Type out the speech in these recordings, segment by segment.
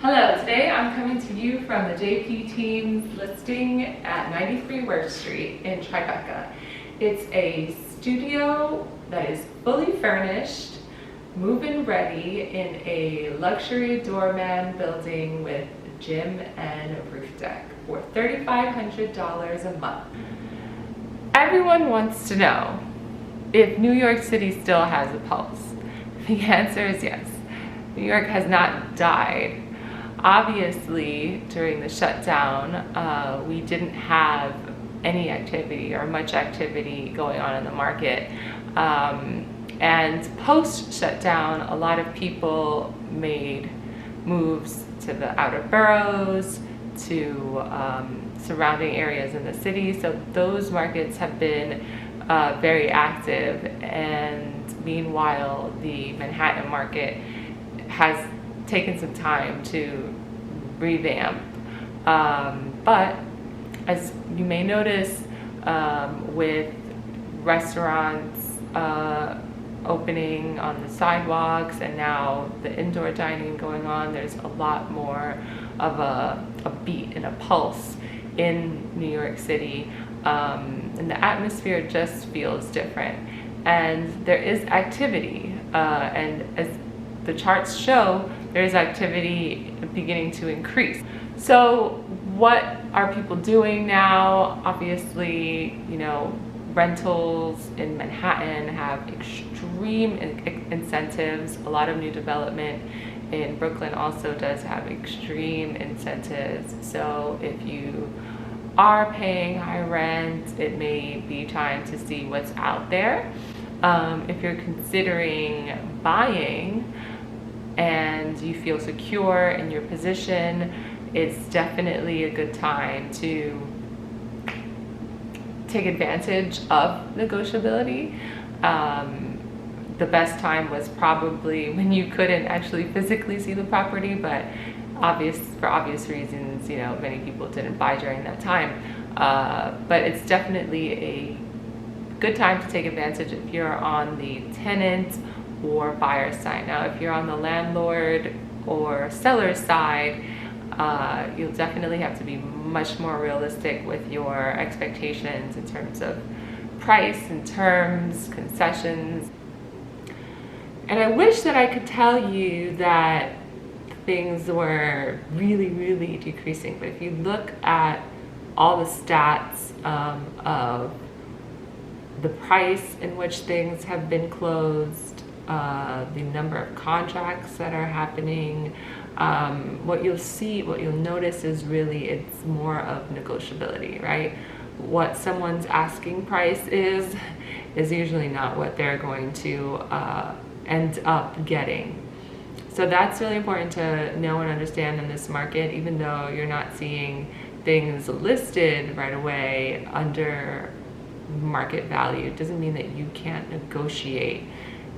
Hello, today I'm coming to you from the JP team's listing at 93 Work Street in Tribeca. It's a studio that is fully furnished, move-in ready in a luxury doorman building with gym and roof deck for $3,500 a month. Everyone wants to know if New York City still has a pulse. The answer is yes. New York has not died. Obviously, during the shutdown, we didn't have any activity or much activity going on in the market. And post-shutdown, a lot of people made moves to the outer boroughs, to surrounding areas in the city. So those markets have been very active. And meanwhile, the Manhattan market has taken some time to revamp, but as you may notice, with restaurants opening on the sidewalks and now the indoor dining going on, there's a lot more of a beat and a pulse in New York City, and the atmosphere just feels different, and there is activity, and as the charts show, there is activity beginning to increase. So what are people doing now? Obviously, rentals in Manhattan have extreme incentives. A lot of new development in Brooklyn also does have extreme incentives. So if you are paying high rent, it may be time to see what's out there. If you're considering buying, and you feel secure in your position, it's definitely a good time to take advantage of negotiability. The best time was probably when you couldn't actually physically see the property, but for obvious reasons, many people didn't buy during that time. But it's definitely a good time to take advantage if you're on the tenant or buyer side. Now, if you're on the landlord or seller side, you'll definitely have to be much more realistic with your expectations in terms of price and terms, concessions. And I wish that I could tell you that things were really, really decreasing, but if you look at all the stats of the price in which things have been closed, the number of contracts that are happening, what you'll notice is really it's more of negotiability, right? What someone's asking price is usually not what they're going to end up getting. So that's really important to know and understand in this market. Even though you're not seeing things listed right away under market value, it doesn't mean that you can't negotiate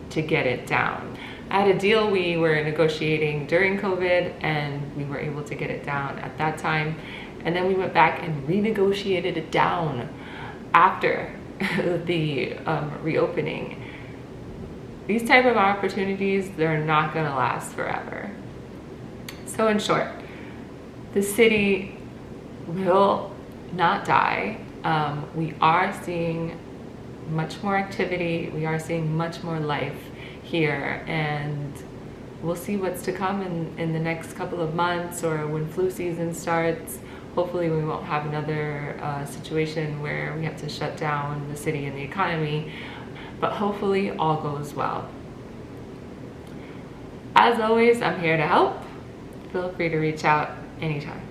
to get it down. I had a deal we were negotiating during COVID, and we were able to get it down at that time, and then we went back and renegotiated it down after the reopening. These type of opportunities, they're not going to last forever. So in short, the city will not die. We are seeing much more activity, we are seeing much more life here, and we'll see what's to come in the next couple of months, or when flu season starts. Hopefully we won't have another situation where we have to shut down the city and the economy, but hopefully all goes well. As always, I'm here to help. Feel free to reach out anytime.